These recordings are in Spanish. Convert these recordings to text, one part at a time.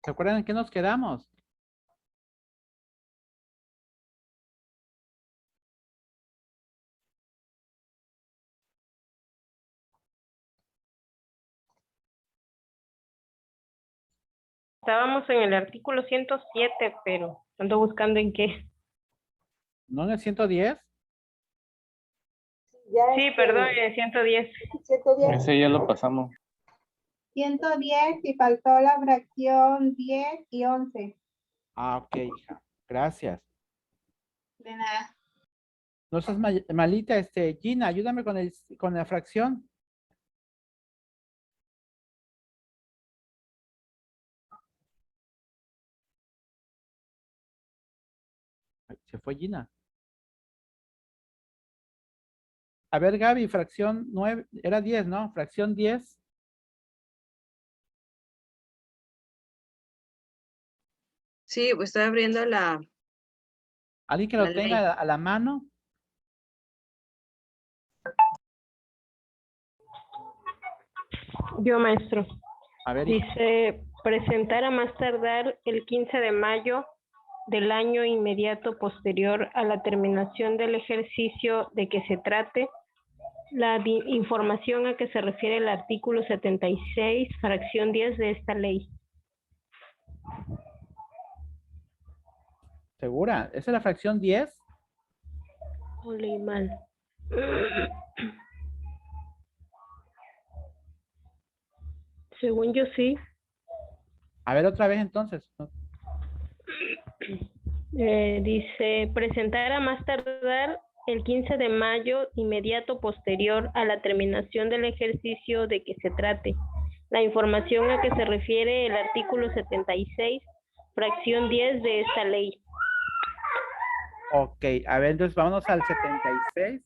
¿Se acuerdan en qué nos quedamos? Estábamos en el artículo 107, pero ando buscando en qué. ¿No en el 110? Ya Sí, perdón, en 110. 110. Ese ya lo pasamos. 110 y faltó la fracción 10 y 11. Ah, ok, hija. Gracias. De nada. No seas malita, Gina, ayúdame con la fracción. Ay, se fue Gina. A ver, Gaby, fracción 9, era 10, ¿no? Fracción 10. Sí, pues estoy abriendo la ¿Alguien que La lo tenga ley. a la mano? Yo, maestro. A ver, hija. Dice, presentar a más tardar el 15 de mayo del año inmediato posterior a la terminación del ejercicio de que se trate la información a que se refiere el artículo 76, fracción 10 de esta ley. ¿Segura? ¿Esa es la fracción 10? O leí mal. Según yo sí. A ver, otra vez entonces. Dice, presentar a más tardar el 15 de mayo inmediato posterior a la terminación del ejercicio de que se trate la información a que se refiere el artículo 76, fracción 10 de esta ley. Ok, a ver, entonces vámonos al 76.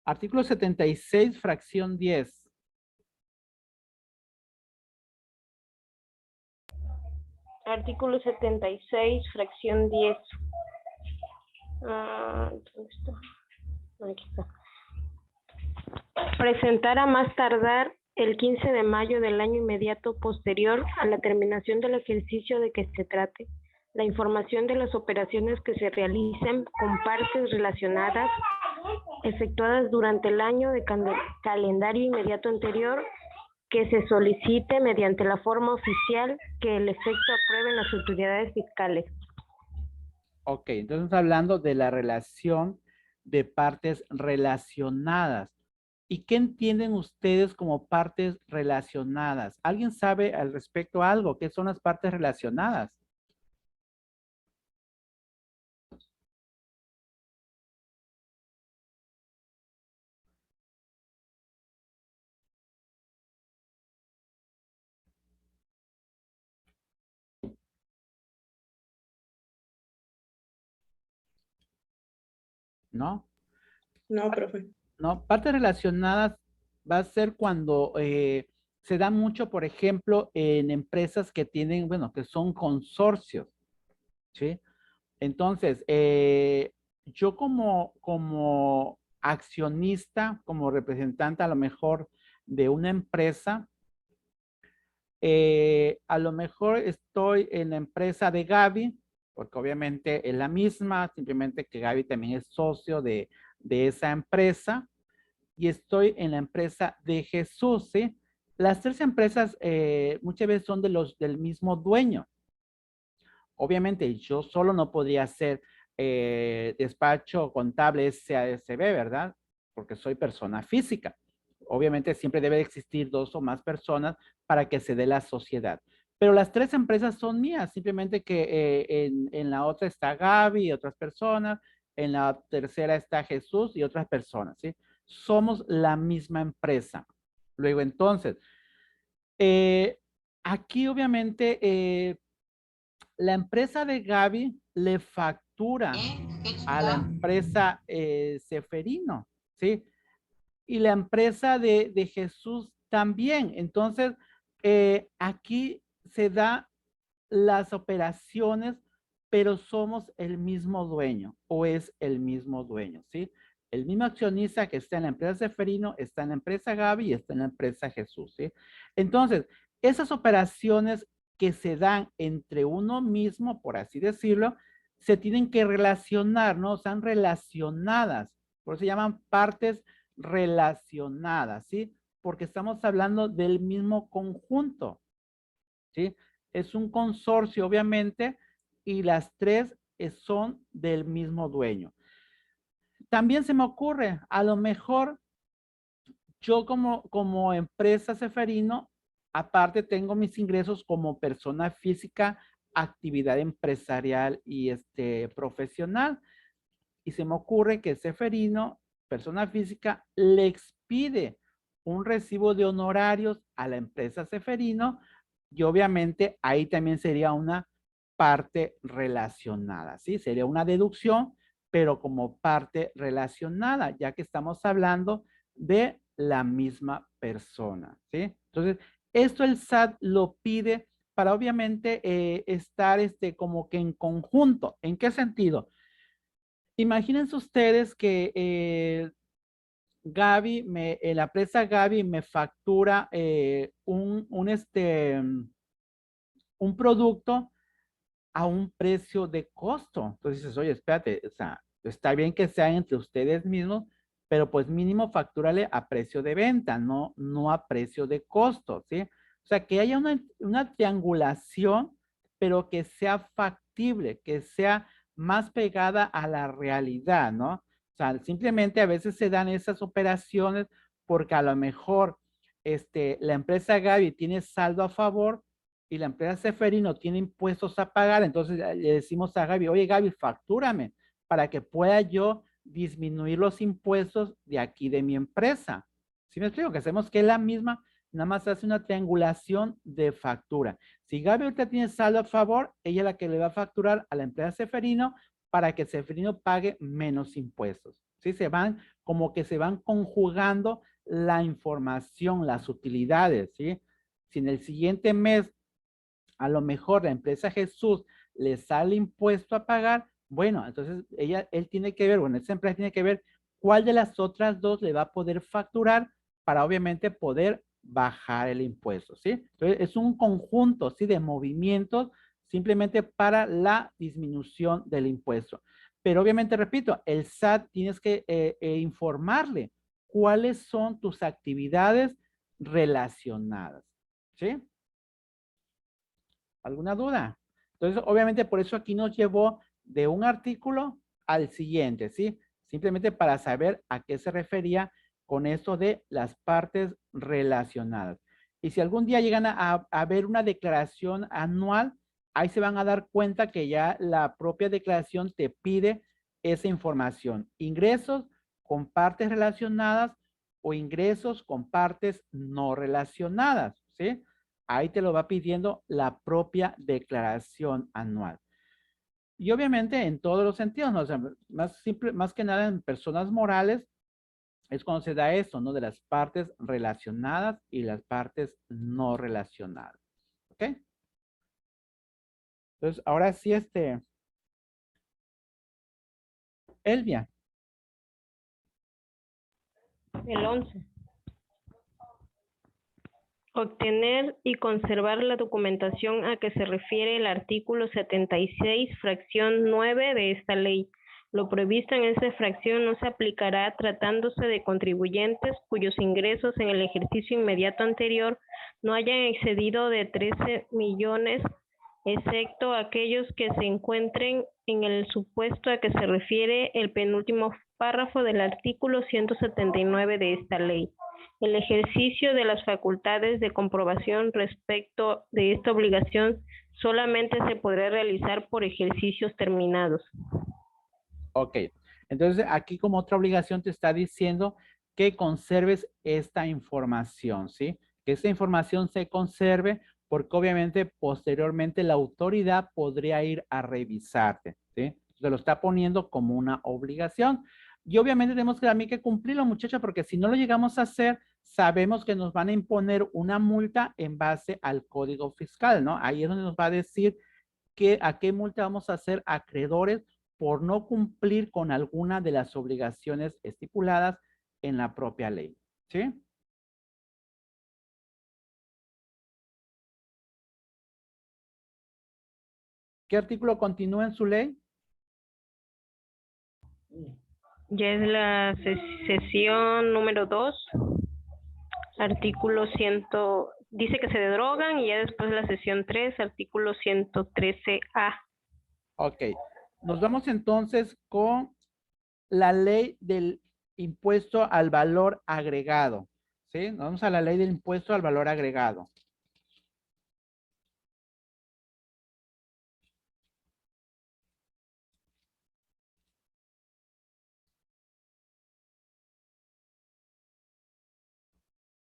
Artículo 76, fracción 10. Artículo 76, fracción 10. ¿Dónde está? Aquí está. Presentar a más tardar el 15 de mayo del año inmediato posterior a la terminación del ejercicio de que se trate la información de las operaciones que se realicen con partes relacionadas efectuadas durante el año de calendario inmediato anterior que se solicite mediante la forma oficial que el efecto aprueben las autoridades fiscales. Ok, entonces estamos hablando de la relación de partes relacionadas. ¿Y qué entienden ustedes como partes relacionadas? ¿Alguien sabe al respecto algo? ¿Qué son las partes relacionadas? ¿No? No, profe. No, partes relacionadas va a ser cuando se da mucho, por ejemplo, en empresas que tienen, bueno, que son consorcios, ¿sí? Entonces, yo como accionista, como representante a lo mejor de una empresa, a lo mejor estoy en la empresa de Gaby, porque obviamente es la misma, simplemente que Gaby también es socio de esa empresa, y estoy en la empresa de Jesús, ¿sí? Las tres empresas muchas veces son del mismo dueño. Obviamente yo solo no podría hacer despacho contable SASB, ¿verdad? Porque soy persona física. Obviamente siempre debe existir dos o más personas para que se dé la sociedad. Pero las tres empresas son mías, simplemente que en la otra está Gaby y otras personas, en la tercera está Jesús y otras personas, ¿sí? somos la misma empresa. Luego, entonces, aquí obviamente la empresa de Gaby le factura a la empresa Seferino, ¿sí? Y la empresa de Jesús también. Entonces, aquí se da las operaciones, pero somos el mismo dueño o es el mismo dueño, ¿sí? El mismo accionista que está en la empresa Seferino, está en la empresa Gaby y está en la empresa Jesús, ¿sí? Entonces, esas operaciones que se dan entre uno mismo, por así decirlo, se tienen que relacionar, ¿no? Están relacionadas, por eso se llaman partes relacionadas, ¿sí? Porque estamos hablando del mismo conjunto, ¿sí? Es un consorcio, obviamente, y las tres son del mismo dueño. También se me ocurre, a lo mejor yo como empresa Seferino, aparte tengo mis ingresos como persona física, actividad empresarial y profesional. Y se me ocurre que Seferino, persona física, le expide un recibo de honorarios a la empresa Seferino y obviamente ahí también sería una parte relacionada, ¿sí? Sería una deducción, pero como parte relacionada, ya que estamos hablando de la misma persona, ¿sí? Entonces, esto el SAT lo pide para obviamente estar como que en conjunto. ¿En qué sentido? Imagínense ustedes que Gaby, la empresa Gaby me factura un producto a un precio de costo. Entonces dices, oye, espérate, o sea, está bien que sean entre ustedes mismos, pero pues mínimo factúrale a precio de venta, no a precio de costo, ¿sí? O sea, que haya una triangulación, pero que sea factible, que sea más pegada a la realidad, ¿no? O sea, simplemente a veces se dan esas operaciones porque a lo mejor la empresa Gaby tiene saldo a favor y la empresa Seferino tiene impuestos a pagar, entonces le decimos a Gaby, oye Gaby, factúrame para que pueda yo disminuir los impuestos de aquí de mi empresa. ¿Sí me explico? Que hacemos que es la misma, nada más hace una triangulación de factura. Si Gaby ahorita tiene saldo a favor, ella es la que le va a facturar a la empresa Seferino para que Seferino pague menos impuestos. ¿Sí? Se van, como que se van conjugando la información, las utilidades, ¿sí? Si en el siguiente mes a lo mejor la empresa Jesús le sale impuesto a pagar, bueno, entonces él tiene que ver, bueno, esa empresa tiene que ver cuál de las otras dos le va a poder facturar para obviamente poder bajar el impuesto, ¿sí? Entonces es un conjunto, ¿sí? De movimientos simplemente para la disminución del impuesto. Pero obviamente, repito, el SAT tienes que informarle cuáles son tus actividades relacionadas, ¿sí? ¿Alguna duda? Entonces, obviamente, por eso aquí nos llevó de un artículo al siguiente, ¿sí? Simplemente para saber a qué se refería con esto de las partes relacionadas. Y si algún día llegan a ver una declaración anual, ahí se van a dar cuenta que ya la propia declaración te pide esa información. Ingresos con partes relacionadas o ingresos con partes no relacionadas, ¿sí? Ahí te lo va pidiendo la propia declaración anual. Y obviamente en todos los sentidos, ¿no? O sea, más que nada en personas morales, es cuando se da esto, ¿no? De las partes relacionadas y las partes no relacionadas. ¿Ok? Entonces, ahora sí, Elvia. El 11. Obtener y conservar la documentación a que se refiere el artículo 76, fracción 9 de esta ley. Lo previsto en esta fracción no se aplicará tratándose de contribuyentes cuyos ingresos en el ejercicio inmediato anterior no hayan excedido de 13 millones, excepto aquellos que se encuentren en el supuesto a que se refiere el penúltimo párrafo del artículo 179 de esta ley. El ejercicio de las facultades de comprobación respecto de esta obligación solamente se podrá realizar por ejercicios terminados. Ok. Entonces, aquí como otra obligación te está diciendo que conserves esta información, ¿sí? Que esta información se conserve porque obviamente posteriormente la autoridad podría ir a revisarte, ¿sí? Se lo está poniendo como una obligación. Y obviamente tenemos que también que cumplirlo, muchachos, porque si no lo llegamos a hacer, sabemos que nos van a imponer una multa en base al código fiscal, ¿no? Ahí es donde nos va a decir a qué multa vamos a hacer acreedores por no cumplir con alguna de las obligaciones estipuladas en la propia ley, ¿sí? ¿Qué artículo continúa en su ley? Ya es la sesión número 2, artículo 100, dice que se drogan y ya después la sesión 3, artículo 113A. Ok, nos vamos entonces con la ley del impuesto al valor agregado, ¿sí? Nos vamos a la ley del impuesto al valor agregado.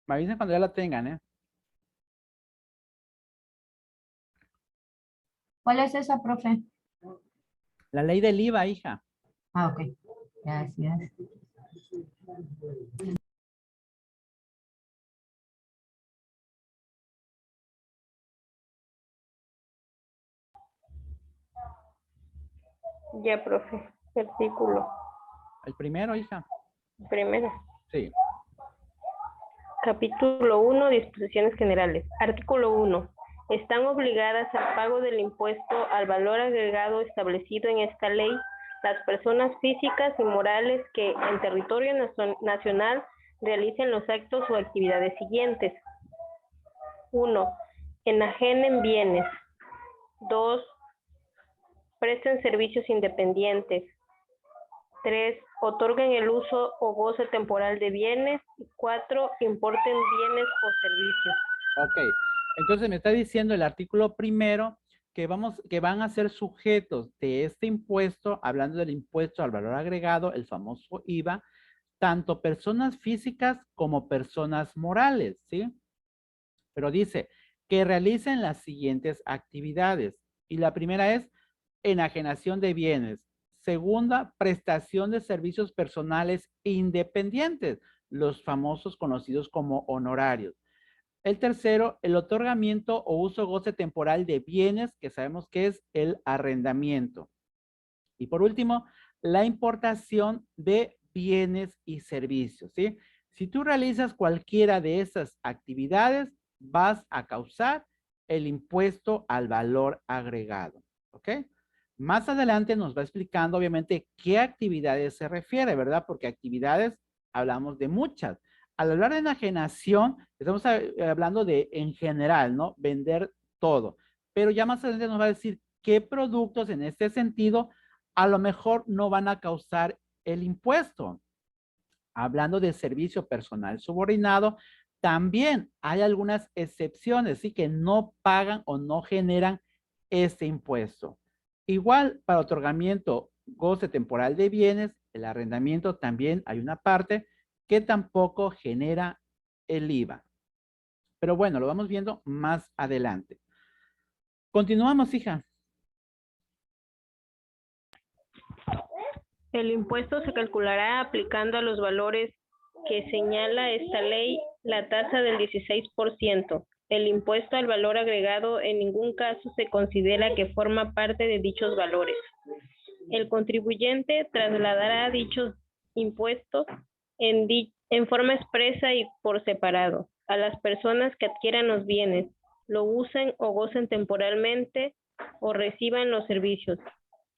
Me avisen cuando ya la tengan, ¿eh? ¿Cuál es esa, profe? La ley del IVA, hija. Ah, ok. Gracias. Ya, profe, artículo El primero, hija. primero. Sí. Capítulo 1, disposiciones generales. Artículo 1. Están obligadas al pago del impuesto al valor agregado establecido en esta ley las personas físicas y morales que en territorio nacional realicen los actos o actividades siguientes. 1. Enajenen bienes. 2. Presten servicios independientes. 3. Otorguen el uso o goce temporal de bienes. 4. Importen bienes o servicios. Ok. Entonces me está diciendo el artículo primero que van a ser sujetos de este impuesto, hablando del impuesto al valor agregado, el famoso IVA, tanto personas físicas como personas morales, ¿sí? Pero dice que realicen las siguientes actividades. Y la primera es enajenación de bienes. Segunda, prestación de servicios personales independientes, los famosos conocidos como honorarios. El tercero, el otorgamiento o uso goce temporal de bienes, que sabemos que es el arrendamiento. Y por último, la importación de bienes y servicios, ¿sí? Si tú realizas cualquiera de esas actividades, vas a causar el impuesto al valor agregado, ¿ok? Más adelante nos va explicando, obviamente, qué actividades se refiere, ¿verdad? Porque actividades hablamos de muchas. Al hablar de enajenación, estamos hablando de en general, ¿no? Vender todo. Pero ya más adelante nos va a decir qué productos en este sentido a lo mejor no van a causar el impuesto. Hablando de servicio personal subordinado, también hay algunas excepciones, sí, que no pagan o no generan este impuesto. Igual para otorgamiento, goce temporal de bienes, el arrendamiento también hay una parte que tampoco genera el IVA. Pero bueno, lo vamos viendo más adelante. Continuamos, hija. El impuesto se calculará aplicando a los valores que señala esta ley la tasa del 16%. El impuesto al valor agregado en ningún caso se considera que forma parte de dichos valores. El contribuyente trasladará dichos impuestos en forma expresa y por separado a las personas que adquieran los bienes, lo usen o gocen temporalmente o reciban los servicios.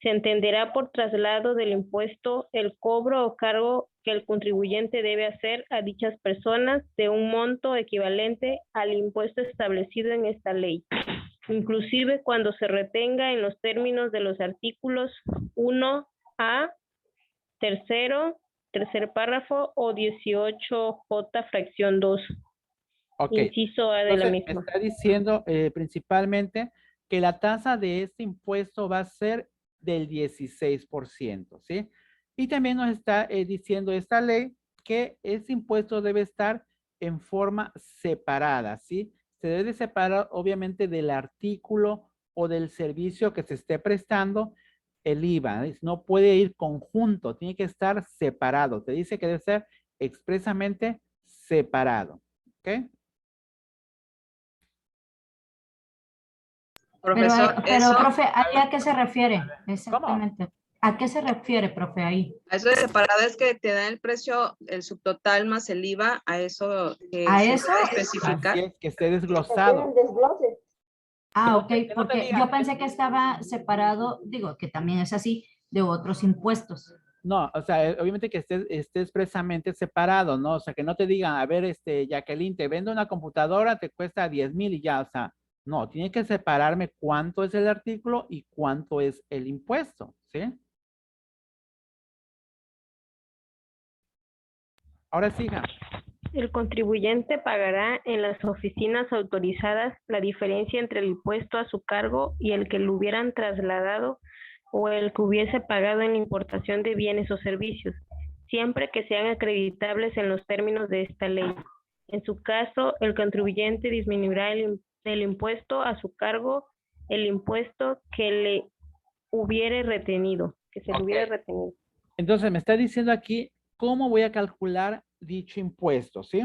Se entenderá por traslado del impuesto el cobro o cargo que el contribuyente debe hacer a dichas personas de un monto equivalente al impuesto establecido en esta ley, inclusive cuando se retenga en los términos de los artículos 1A, tercer párrafo o 18J fracción 2. Ok. Inciso A de la Entonces, misma. está diciendo principalmente que la tasa de este impuesto va a ser del 16%, ¿sí? Y también nos está diciendo esta ley que ese impuesto debe estar en forma separada, ¿sí? Se debe separar obviamente del artículo o del servicio que se esté prestando el IVA. No puede ir conjunto, tiene que estar separado. Te dice que debe ser expresamente separado. ¿Ok? Profesor, Pero, eso, profe, ¿ahí a qué se refiere? ¿Cómo? Exactamente. ¿A qué se refiere, profe, ahí? a eso de separado es que te dan el precio, el subtotal más el IVA, a eso que ¿A se eso? debe Así especificar. es, que esté desglosado. Ah, ok, Que no te porque diga, yo pensé que estaba separado, digo, que también es así, de otros impuestos. no, o sea, obviamente que esté expresamente separado, ¿no? O sea, que no te digan, a ver, Jacqueline, te vendo una computadora, te cuesta 10,000 y ya, o sea, no, tiene que separarme cuánto es el artículo y cuánto es el impuesto, ¿sí? Ahora siga. El contribuyente pagará en las oficinas autorizadas la diferencia entre el impuesto a su cargo y el que lo hubieran trasladado o el que hubiese pagado en la importación de bienes o servicios, siempre que sean acreditables en los términos de esta ley. En su caso, el contribuyente disminuirá el impuesto a su cargo, el impuesto que le hubiere retenido, que se le hubiera retenido. Entonces, me está diciendo aquí cómo voy a calcular dicho impuesto, ¿sí?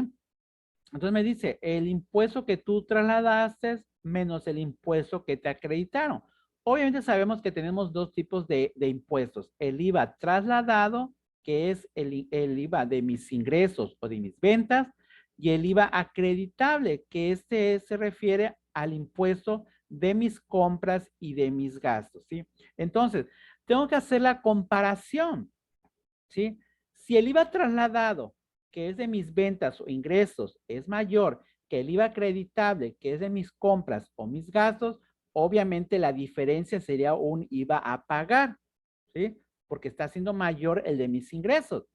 Entonces me dice, el impuesto que tú trasladaste menos el impuesto que te acreditaron. Obviamente sabemos que tenemos dos tipos de impuestos. El IVA trasladado, que es el IVA de mis ingresos o de mis ventas, y el IVA acreditable, que se refiere al impuesto de mis compras y de mis gastos, ¿sí? Entonces, tengo que hacer la comparación, ¿sí? Si el IVA trasladado, que es de mis ventas o ingresos, es mayor que el IVA acreditable, que es de mis compras o mis gastos, obviamente la diferencia sería un IVA a pagar, ¿sí? Porque está siendo mayor el de mis ingresos.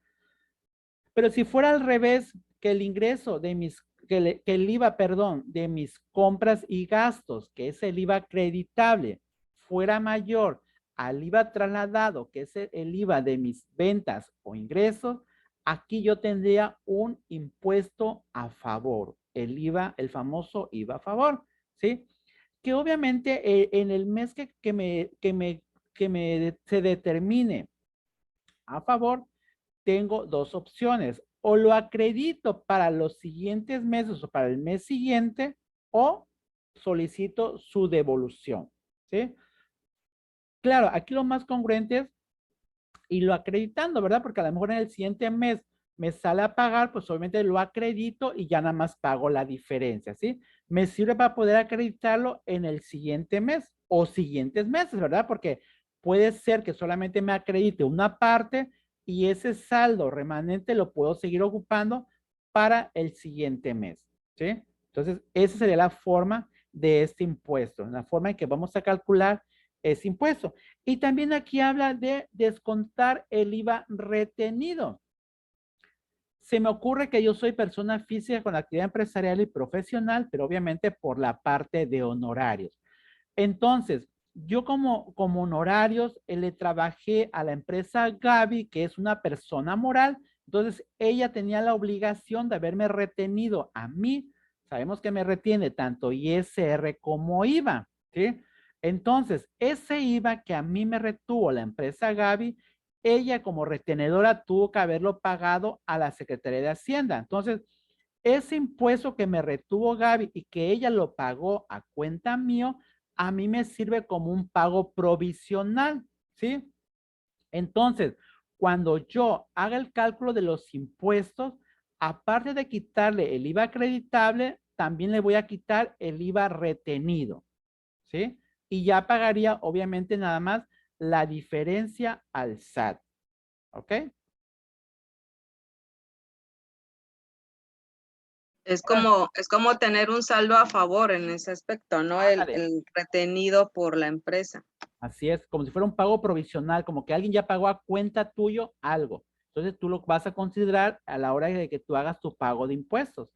Pero si fuera al revés, que el ingreso de que el IVA, perdón, de mis compras y gastos, que es el IVA acreditable, fuera mayor al IVA trasladado, que es el IVA de mis ventas o ingresos, aquí yo tendría un impuesto a favor, el IVA, el famoso IVA a favor, ¿sí? Que obviamente en el mes se determine a favor, tengo dos opciones. O lo acredito para los siguientes meses o para el mes siguiente o solicito su devolución, ¿sí? Claro, aquí lo más congruente es irlo acreditando, ¿verdad? Porque a lo mejor en el siguiente mes me sale a pagar, pues obviamente lo acredito y ya nada más pago la diferencia, ¿sí? Me sirve para poder acreditarlo en el siguiente mes o siguientes meses, ¿verdad? Porque puede ser que solamente me acredite una parte y ese saldo remanente lo puedo seguir ocupando para el siguiente mes, ¿sí? Entonces, esa sería la forma de este impuesto, la forma en que vamos a calcular ese impuesto. Y también aquí habla de descontar el IVA retenido. Se me ocurre que yo soy persona física con actividad empresarial y profesional, pero obviamente por la parte de honorarios. Entonces, yo como honorarios le trabajé a la empresa Gaby, que es una persona moral. Entonces, ella tenía la obligación de haberme retenido a mí. Sabemos que me retiene tanto ISR como IVA, ¿sí? Entonces, ese IVA que a mí me retuvo la empresa Gaby, ella como retenedora tuvo que haberlo pagado a la Secretaría de Hacienda. Entonces, ese impuesto que me retuvo Gaby y que ella lo pagó a cuenta mío, a mí me sirve como un pago provisional, ¿sí? Entonces, cuando yo haga el cálculo de los impuestos, aparte de quitarle el IVA acreditable, también le voy a quitar el IVA retenido, ¿sí? Y ya pagaría, obviamente, nada más la diferencia al SAT, ¿ok? Es como tener un saldo a favor en ese aspecto, ¿no? Ándale. El retenido por la empresa. Así es, como si fuera un pago provisional, como que alguien ya pagó a cuenta tuyo algo. Entonces tú lo vas a considerar a la hora de que tú hagas tu pago de impuestos.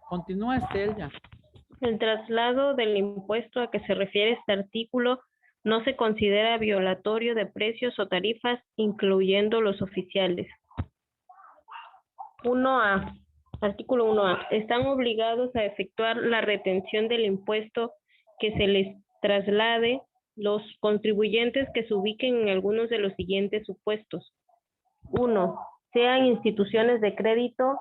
Continúa, Estel, ya. El traslado del impuesto a que se refiere este artículo No se considera violatorio de precios o tarifas, incluyendo los oficiales. 1A. Artículo 1A. Están obligados a efectuar la retención del impuesto que se les traslade los contribuyentes que se ubiquen en algunos de los siguientes supuestos. 1. Sean instituciones de crédito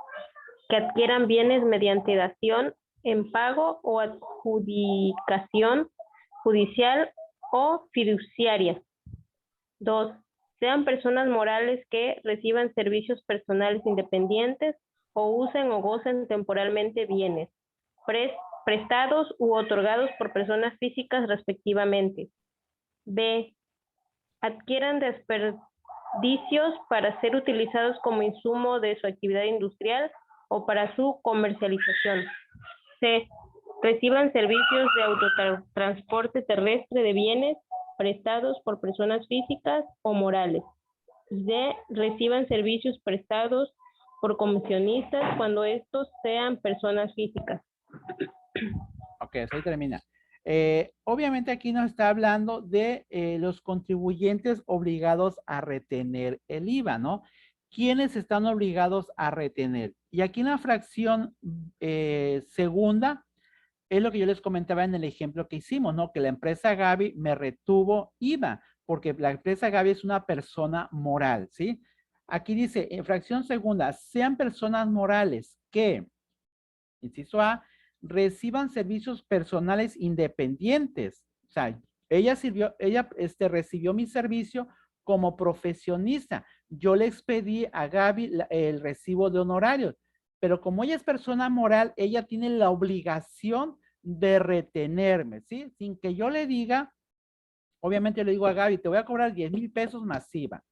que adquieran bienes mediante dación en pago o adjudicación judicial o fiduciaria. 2. Sean personas morales que reciban servicios personales independientes o usen o gocen temporalmente bienes prestados u otorgados por personas físicas respectivamente. B. Adquieran desperdicios para ser utilizados como insumo de su actividad industrial o para su comercialización. C. Reciban servicios de autotransporte terrestre de bienes prestados por personas físicas o morales. D. Reciban servicios prestados por comisionistas cuando estos sean personas físicas. Ok, eso ahí termina. Obviamente aquí nos está hablando de los contribuyentes obligados a retener el IVA, ¿no? ¿Quiénes están obligados a retener? Y aquí en la fracción segunda, es lo que yo les comentaba en el ejemplo que hicimos, ¿no? Que la empresa Gaby me retuvo IVA, porque la empresa Gaby es una persona moral, ¿sí? Aquí dice, en fracción segunda, sean personas morales que, inciso A, reciban servicios personales independientes. O sea, ella recibió mi servicio como profesionista. Yo le expedí a Gaby el recibo de honorarios, pero como ella es persona moral, ella tiene la obligación de retenerme, ¿sí? Sin que yo le diga, obviamente le digo a Gaby, te voy a cobrar 10,000 pesos masiva.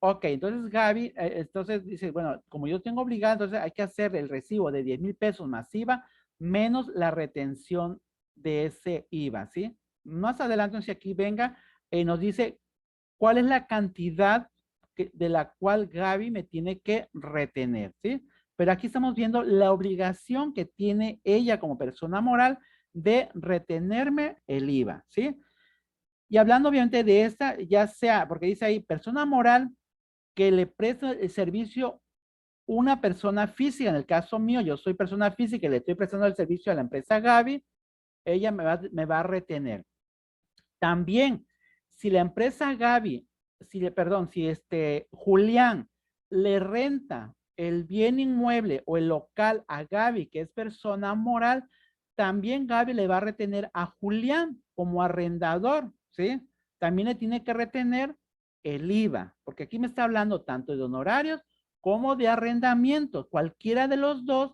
Ok, entonces Gaby, entonces dice, bueno, como yo tengo obligado, entonces hay que hacer el recibo de 10,000 pesos masiva menos la retención de ese IVA, ¿sí? Más adelante, si aquí venga, nos dice cuál es la cantidad de la cual Gaby me tiene que retener, ¿sí? Pero aquí estamos viendo la obligación que tiene ella como persona moral de retenerme el IVA, ¿sí? Y hablando obviamente de esta, ya sea, porque dice ahí, persona moral que le presta el servicio una persona física. En el caso mío, yo soy persona física y le estoy prestando el servicio a la empresa Gaby, ella me va a retener. También, si la empresa Gaby, si Julián le renta el bien inmueble o el local a Gaby, que es persona moral, también Gaby le va a retener a Julián como arrendador, ¿sí? También le tiene que retener el IVA, porque aquí me está hablando tanto de honorarios como de arrendamiento. Cualquiera de los dos,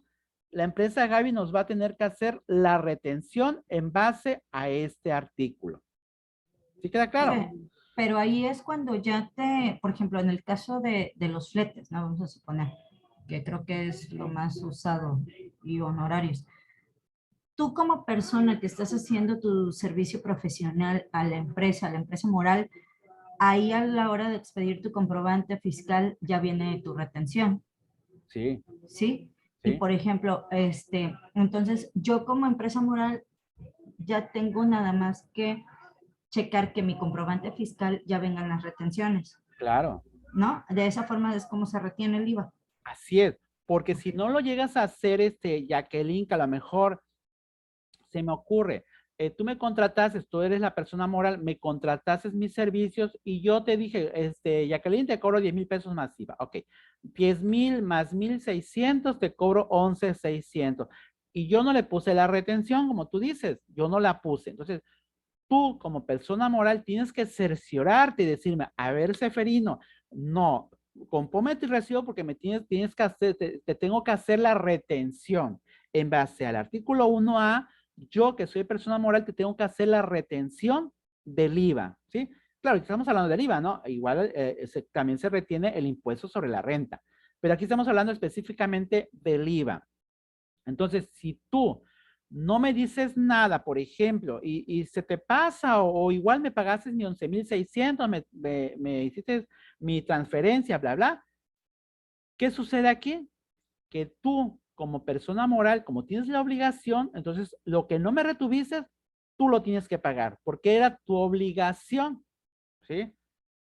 la empresa Gaby nos va a tener que hacer la retención en base a este artículo. ¿Sí queda claro? Pero ahí es cuando ya por ejemplo, en el caso de los fletes, ¿no? Vamos a suponer, que creo que es lo más usado, y honorarios. Tú como persona que estás haciendo tu servicio profesional a la empresa moral, ahí a la hora de expedir tu comprobante fiscal ya viene tu retención. Sí. ¿Sí? Sí. Y por ejemplo, entonces yo como empresa moral ya tengo nada más que checar que mi comprobante fiscal ya vengan las retenciones. Claro. ¿No? De esa forma es como se retiene el IVA. Así es, porque si no lo llegas a hacer, Jacqueline, que a lo mejor se me ocurre, tú me contrataste, tú eres la persona moral, me contrataste mis servicios y yo te dije, Jacqueline, te cobro 10,000 pesos masiva. Ok, 10,000 más 1,600, te cobro 11,600. Y yo no le puse la retención, como tú dices, yo no la puse. Entonces, tú como persona moral tienes que cerciorarte y decirme, a ver, Seferino, no, compóme tu recibo porque me tienes que hacer, te tengo que hacer la retención. En base al artículo 1A, yo que soy persona moral te tengo que hacer la retención del IVA, ¿sí? Claro, estamos hablando del IVA, ¿no? Igual también se retiene el impuesto sobre la renta, pero aquí estamos hablando específicamente del IVA. Entonces, si tú no me dices nada, por ejemplo, y se te pasa o igual me pagaste mi 11,600, me hiciste mi transferencia, bla, bla. ¿Qué sucede aquí? Que tú como persona moral, como tienes la obligación, entonces lo que no me retuviste, tú lo tienes que pagar, porque era tu obligación, ¿sí?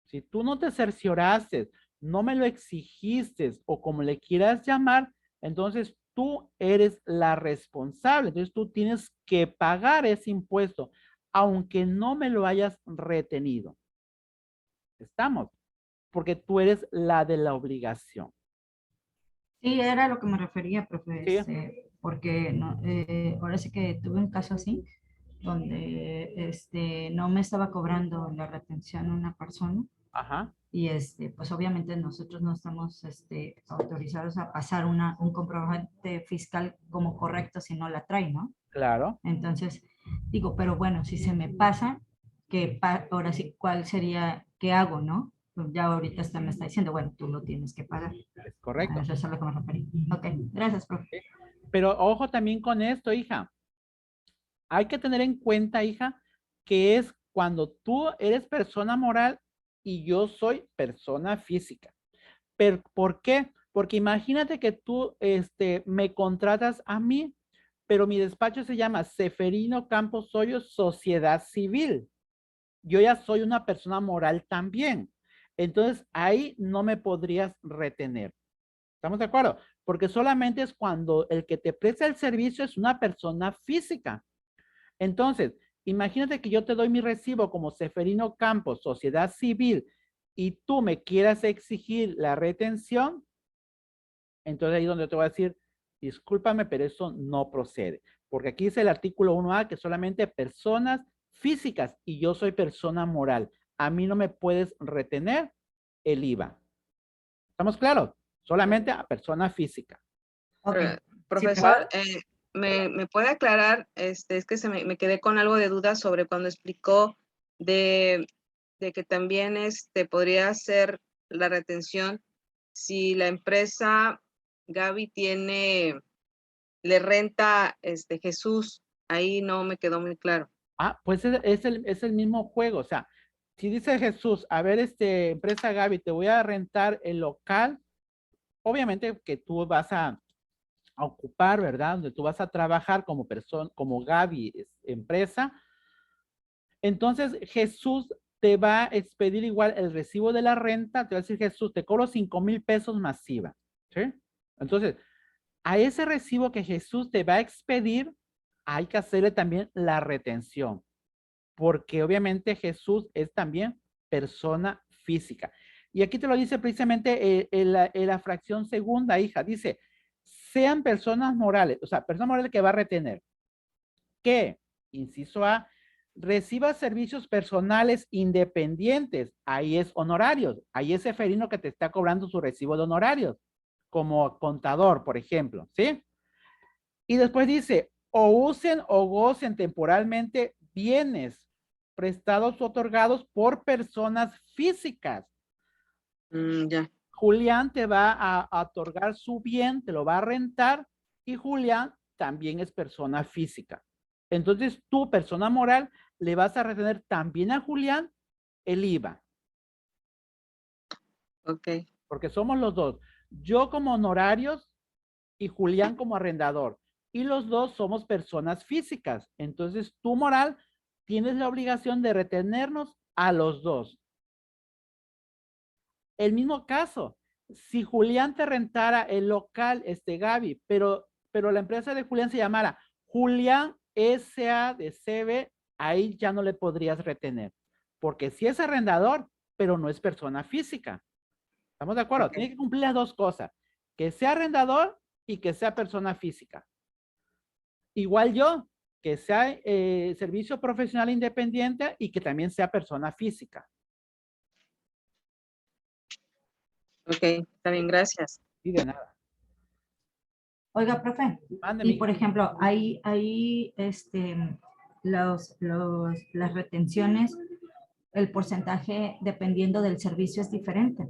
Si tú no te cercioraste, no me lo exigiste o como le quieras llamar, entonces tú eres la responsable. Entonces tú tienes que pagar ese impuesto, aunque no me lo hayas retenido. ¿Estamos? Porque tú eres la de la obligación. Sí, era lo que me refería, profe, ¿Sí? porque no, ahora sí que tuve un caso así, donde no me estaba cobrando la retención una persona Ajá, y pues obviamente nosotros no estamos autorizados a pasar un comprobante fiscal como correcto si no la trae, ¿no? claro, Entonces, digo, pero bueno, si se me pasa, ahora sí, ¿cuál sería, qué hago, no? Pues ya ahorita me está diciendo, bueno, tú lo tienes que pagar. es A correcto. eso es a lo que me referí. Ok, gracias, profe. ¿Sí? Pero ojo también con esto, hija. Hay que tener en cuenta, hija, que es cuando tú eres persona moral y yo soy persona física. Pero, ¿por qué? Porque imagínate que tú me contratas a mí, pero mi despacho se llama Seferino Campos Hoyos Sociedad Civil. Yo ya soy una persona moral también. Entonces, ahí no me podrías retener. ¿Estamos de acuerdo? Porque solamente es cuando el que te presta el servicio es una persona física. Entonces, imagínate que yo te doy mi recibo como Seferino Campos, sociedad civil, y tú me quieras exigir la retención, entonces ahí es donde te voy a decir, discúlpame, pero eso no procede. Porque aquí dice el artículo 1A que solamente personas físicas y yo soy persona moral. A mí no me puedes retener el IVA. ¿Estamos claros? Solamente a persona física. Ok. Sí, profe. Profesor, ¿me puede aclarar? Es que me quedé con algo de duda sobre cuando explicó de, de que también podría ser la retención si la empresa Gaby le renta Jesús. Ahí no me quedó muy claro. Ah, pues es el mismo juego. O sea, si dice Jesús, a ver, empresa Gaby, te voy a rentar el local, obviamente que tú vas a ocupar, ¿verdad? Donde tú vas a trabajar como persona, como Gaby, empresa. Entonces Jesús te va a expedir igual el recibo de la renta, te va a decir Jesús, te cobro 5,000 pesos masiva, ¿sí? Entonces, a ese recibo que Jesús te va a expedir, hay que hacerle también la retención, porque obviamente Jesús es también persona física. Y aquí te lo dice precisamente en la fracción segunda, hija, dice, sean personas morales, o sea, persona moral que va a retener, que, inciso A, reciba servicios personales independientes, ahí es honorarios, ahí es Seferino que te está cobrando su recibo de honorarios, como contador, por ejemplo, ¿sí? Y después dice, o usen o gocen temporalmente bienes prestados o otorgados por personas físicas. Ya. Julián te va a otorgar su bien, te lo va a rentar y Julián también es persona física. Entonces tú, persona moral, le vas a retener también a Julián el IVA. Ok. Porque somos los dos. Yo como honorarios y Julián como arrendador. Y los dos somos personas físicas. Entonces tú, moral, tienes la obligación de retenernos a los dos. El mismo caso, si Julián te rentara el local, Gaby, pero la empresa de Julián se llamara Julián S.A. de CB, ahí ya no le podrías retener. Porque si es arrendador, pero no es persona física. ¿Estamos de acuerdo? Ok. Tiene que cumplir las dos cosas. Que sea arrendador y que sea persona física. Igual yo, que sea servicio profesional independiente y que también sea persona física. Ok, está bien, gracias. Y de nada. Oiga, profe, Mándeme, y hija. por ejemplo, las retenciones, el porcentaje dependiendo del servicio es diferente.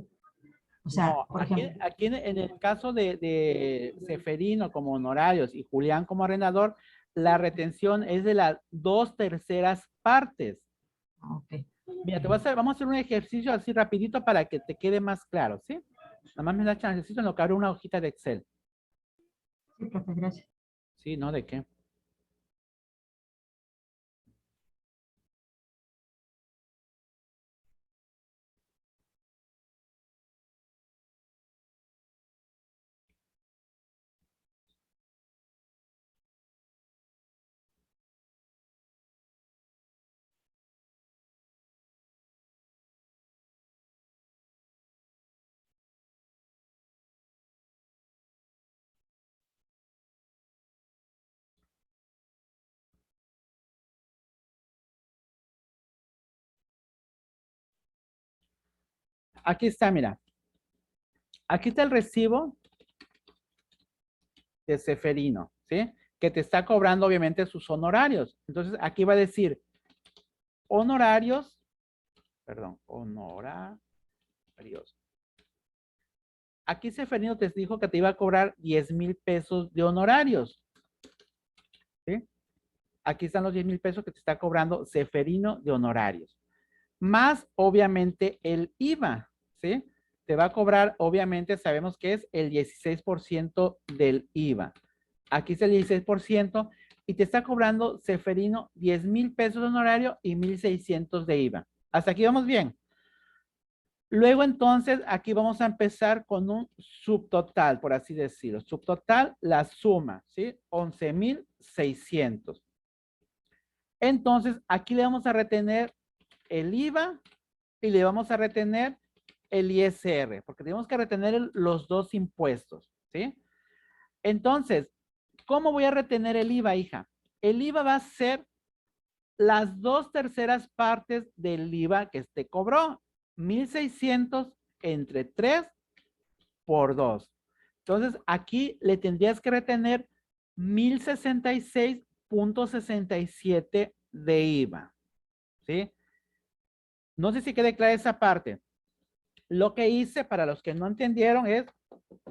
O sea, No, por aquí, ejemplo, aquí en el caso de Seferino como honorarios y Julián como arrendador, la retención es de las 2/3 partes. ok, Mira, vamos a hacer un ejercicio así rapidito para que te quede más claro, ¿sí? Nada más me da chancecito en lo que abro una hojita de Excel. sí, profe, gracias. Sí, ¿no? ¿De qué? Aquí está, mira. Aquí está el recibo de Seferino, ¿sí? Que te está cobrando obviamente sus honorarios. Entonces aquí va a decir honorarios, perdón, honorarios. Aquí Seferino te dijo que te iba a cobrar 10,000 pesos de honorarios, ¿sí? Aquí están los 10,000 pesos que te está cobrando Seferino de honorarios. Más obviamente el IVA, ¿sí? Te va a cobrar, obviamente sabemos que es el 16% del IVA. Aquí es el 16% y te está cobrando Seferino 10,000 pesos de honorario y 1,600 de IVA. Hasta aquí vamos bien. Luego entonces aquí vamos a empezar con un subtotal, por así decirlo. Subtotal, la suma, ¿sí? 11,600. Entonces aquí le vamos a retener el IVA y le vamos a retener el ISR, porque tenemos que retener los dos impuestos, ¿sí? Entonces, ¿cómo voy a retener el IVA, hija? El IVA va a ser las 2/3 partes del IVA que te cobró. 1,600 entre 3 por 2. Entonces, aquí le tendrías que retener 1,066.67 de IVA, ¿sí? No sé si quede clara esa parte. Lo que hice, para los que no entendieron, es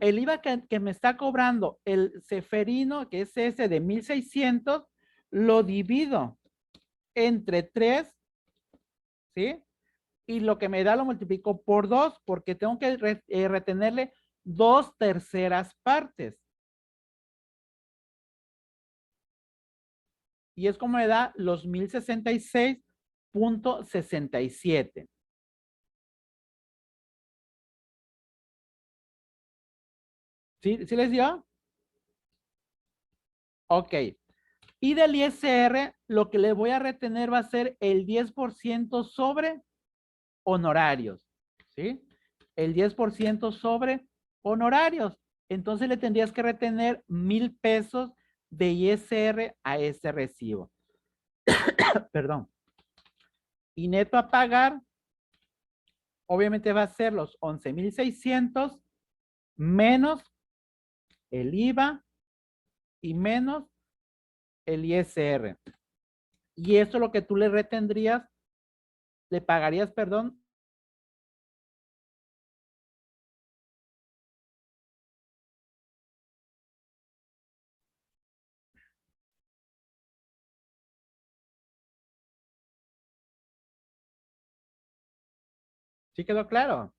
el IVA que me está cobrando el Seferino, que es ese de 1,600, lo divido entre 3, ¿sí? Y lo que me da lo multiplico por 2, porque tengo que retenerle 2/3 partes. Y es como me da los 1,066.67. ¿Sí? ¿Sí les dio? Ok. Y del ISR, lo que le voy a retener va a ser el 10% sobre honorarios, ¿sí? El 10% sobre honorarios. Entonces le tendrías que retener 1,000 pesos de ISR a ese recibo. Perdón. Y neto a pagar, obviamente va a ser los 11,600 menos el IVA y menos el ISR. Y eso es lo que tú le retendrías, le pagarías, perdón. ¿Sí quedó claro?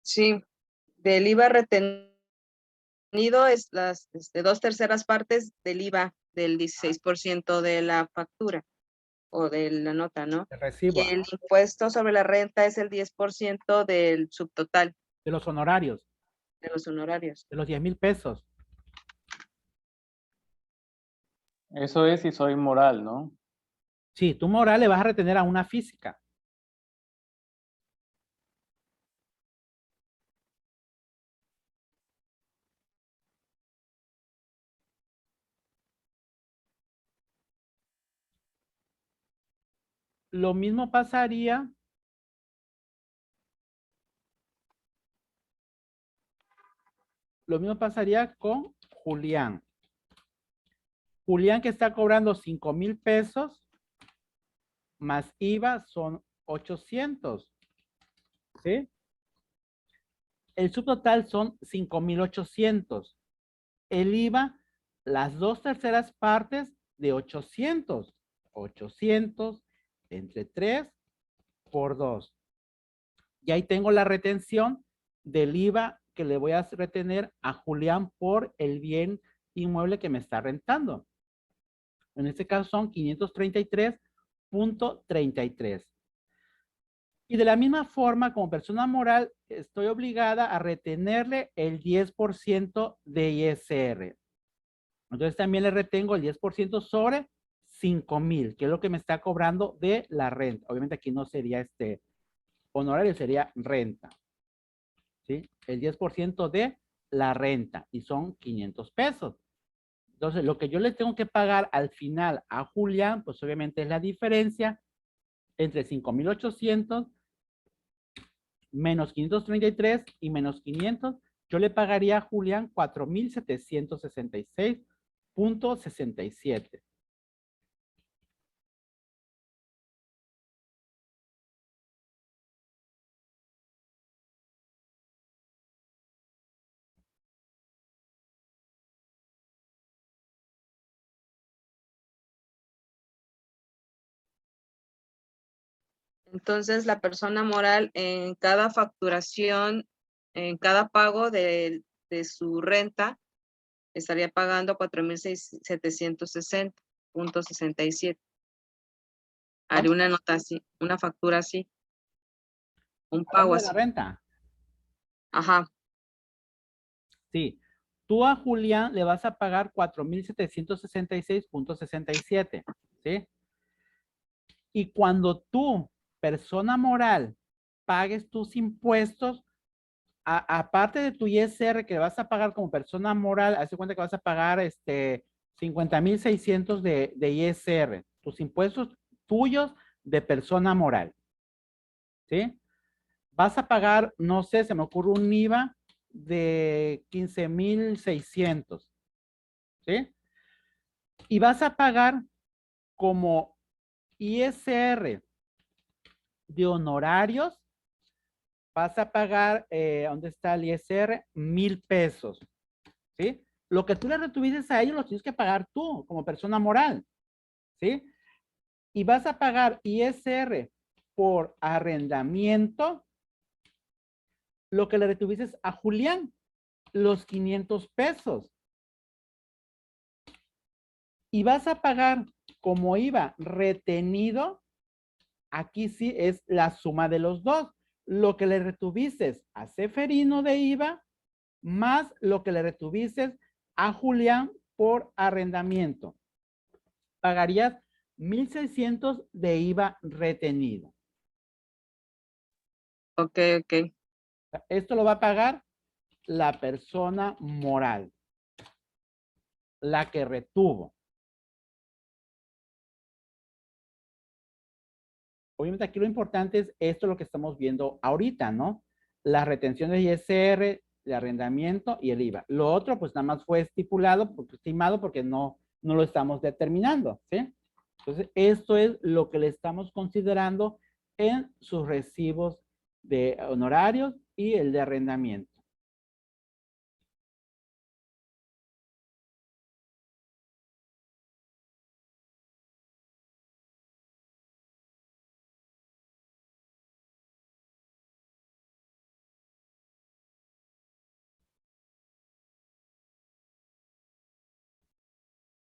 Sí, del IVA retenido es las 2/3 partes del IVA del 16% de la factura o de la nota, ¿no? El recibo. Y el impuesto sobre la renta es el 10% del subtotal De los honorarios, de los honorarios. de los 10,000 pesos. Eso es si soy moral, ¿no? Sí, tu moral le vas a retener a una física. Lo mismo pasaría con Julián. Julián que está cobrando 5,000 pesos más IVA son 800. ¿Sí? El subtotal son 5,800. El IVA, las 2/3 partes de 800. 800 entre 3 por 2. Y ahí tengo la retención del IVA que le voy a retener a Julián por el bien inmueble que me está rentando. En este caso son 533.33. Y de la misma forma, como persona moral, estoy obligada a retenerle el 10% de ISR. Entonces también le retengo el 10% sobre 5,000, que es lo que me está cobrando de la renta. Obviamente aquí no sería honorario, sería renta. ¿Sí? El 10% de la renta y son 500 pesos. Entonces, lo que yo le tengo que pagar al final a Julián, pues obviamente es la diferencia entre 5,800 menos 533 y menos 500. Yo le pagaría a Julián 4,766.67. Entonces, la persona moral en cada facturación, en cada pago de su renta, estaría pagando 4,760.67. Haré una nota así, una factura así, un pago Hablando de la así. renta. Ajá, Sí. Tú a Julián le vas a pagar 4,766.67. ¿Sí? Y cuando tú, persona moral, pagues tus impuestos, aparte de tu ISR que vas a pagar como persona moral, haz de cuenta que vas a pagar 50,600 de ISR, tus impuestos tuyos de persona moral. ¿Sí? Vas a pagar, no sé, se me ocurre un IVA de 15,600. ¿Sí? Y vas a pagar como ISR de honorarios, vas a pagar, ¿dónde está el ISR? 1,000 pesos. ¿Sí? Lo que tú le retuviste a ellos lo tienes que pagar tú como persona moral. ¿Sí? Y vas a pagar ISR por arrendamiento, lo que le retuviste a Julián, los 500 pesos. Y vas a pagar como IVA retenido, aquí sí es la suma de los dos. Lo que le retuviste a Seferino de IVA, más lo que le retuviste a Julián por arrendamiento. Pagarías 1,600 de IVA retenido. ok, ok. Esto lo va a pagar la persona moral, la que retuvo. Obviamente aquí lo importante es esto lo que estamos viendo ahorita, ¿no? Las retenciones de ISR, el arrendamiento y el IVA. Lo otro, pues nada más fue estipulado, estimado, porque no lo estamos determinando, ¿sí? Entonces, esto es lo que le estamos considerando en sus recibos de honorarios y el de arrendamiento.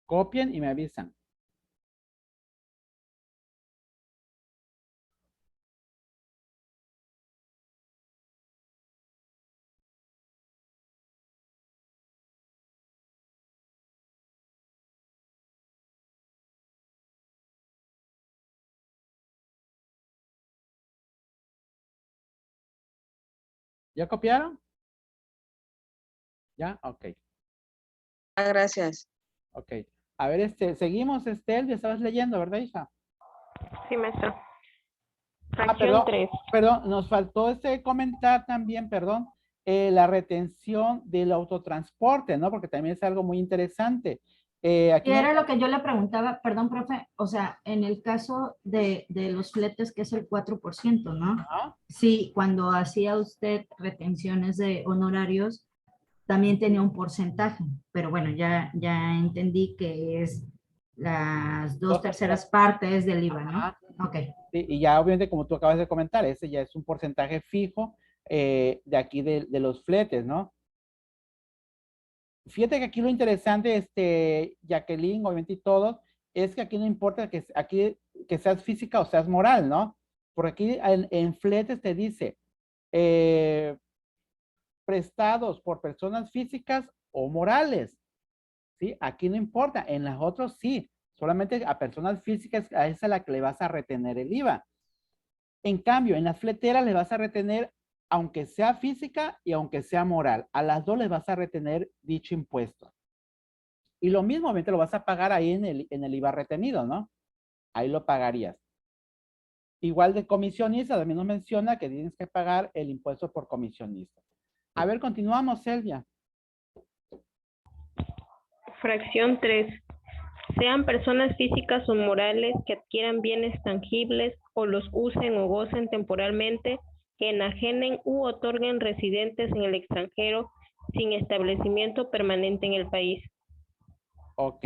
Copien y me avisan. ¿Ya copiaron? ¿Ya? Ok. Gracias. Ok. A ver, seguimos, Estel, ya estabas leyendo, ¿verdad, Isa? Sí, maestro. Ah, Fracción 3. perdón, nos faltó comentar también, perdón, la retención del autotransporte, ¿no? Porque también es algo muy interesante. Aquí Y era lo que yo le preguntaba, perdón, profe, o sea, en el caso de los fletes, que es el 4%, ¿no? Ajá. Sí, cuando hacía usted retenciones de honorarios, también tenía un porcentaje, pero bueno, ya entendí que es las dos terceras partes del IVA, ¿no? Ajá. Ok. Sí, y ya obviamente, como tú acabas de comentar, ese ya es un porcentaje fijo de aquí de los fletes, ¿no? Fíjate que aquí lo interesante, Jacqueline, obviamente y todos, es que aquí no importa que seas física o seas moral, ¿no? Porque aquí en fletes te dice, prestados por personas físicas o morales, ¿sí? Aquí no importa, en las otras sí, solamente a personas físicas, a esa es la que le vas a retener el IVA. En cambio, en las fleteras le vas a retener, aunque sea física y aunque sea moral, a las dos les vas a retener dicho impuesto. Y lo mismo, obviamente lo vas a pagar ahí en el IVA retenido, ¿no? Ahí lo pagarías. Igual de comisionista, también nos menciona que tienes que pagar el impuesto por comisionista. A ver, continuamos, Selvia. Fracción 3. Sean personas físicas o morales que adquieran bienes tangibles o los usen o gocen temporalmente, que enajenen u otorguen residentes en el extranjero sin establecimiento permanente en el país. Ok.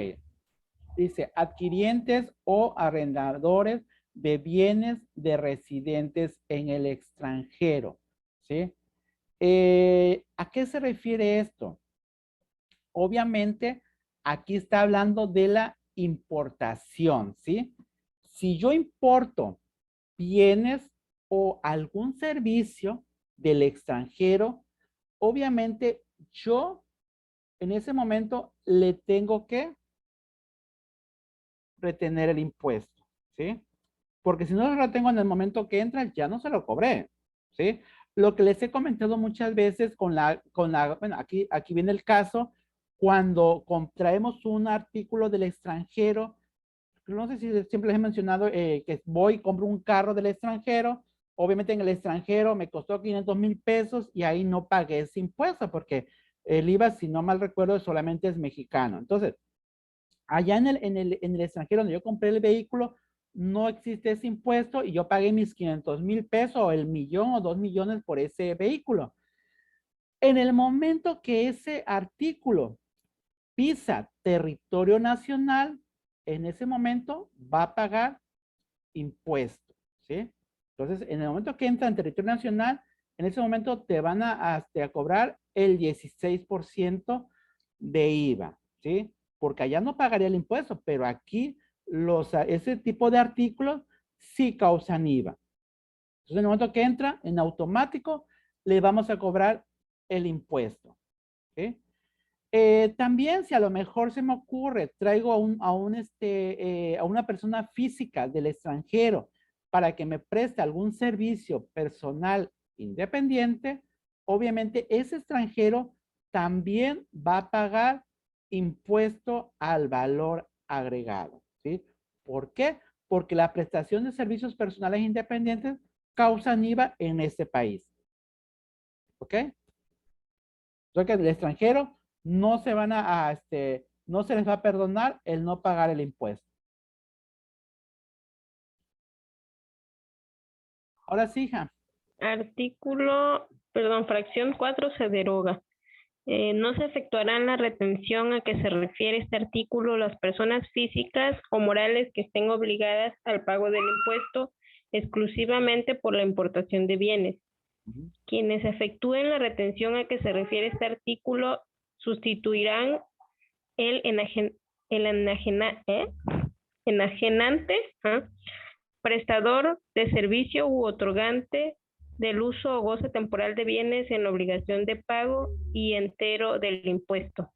Dice, adquirientes o arrendadores de bienes de residentes en el extranjero. ¿Sí? ¿A qué se refiere esto? Obviamente, aquí está hablando de la importación, ¿sí? Si yo importo bienes o algún servicio del extranjero, obviamente yo en ese momento le tengo que retener el impuesto, ¿sí? Porque si no lo retengo en el momento que entra, ya no se lo cobré, ¿sí? Lo que les he comentado muchas veces bueno, aquí viene el caso, cuando contraemos un artículo del extranjero, no sé si siempre les he mencionado que voy y compro un carro del extranjero, obviamente en el extranjero me costó 500,000 pesos y ahí no pagué ese impuesto porque el IVA, si no mal recuerdo, solamente es mexicano. Entonces, allá en el extranjero donde yo compré el vehículo, no existe ese impuesto y yo pagué mis 500,000 pesos o el millón o 2 millones por ese vehículo. En el momento que ese artículo pisa territorio nacional, en ese momento va a pagar impuestos, ¿sí? Entonces, en el momento que entra en territorio nacional, en ese momento te van a cobrar el 16% de IVA, ¿sí? Porque allá no pagaría el impuesto, pero aquí ese tipo de artículos sí causan IVA. Entonces, en el momento que entra, en automático, le vamos a cobrar el impuesto, ¿sí? También, si a lo mejor se me ocurre, traigo a una persona física del extranjero para que me preste algún servicio personal independiente, obviamente ese extranjero también va a pagar impuesto al valor agregado, ¿sí? ¿Por qué? Porque la prestación de servicios personales independientes causan IVA en este país, ¿ok? Entonces, que el extranjero no se van no se les va a perdonar el no pagar el impuesto. Ahora sí, hija. Fracción 4 se deroga. No se efectuará la retención a que se refiere este artículo las personas físicas o morales que estén obligadas al pago del impuesto exclusivamente por la importación de bienes. Quienes efectúen la retención a que se refiere este artículo sustituirán el enajenante, prestador de servicio u otorgante del uso o goce temporal de bienes en obligación de pago y entero del impuesto.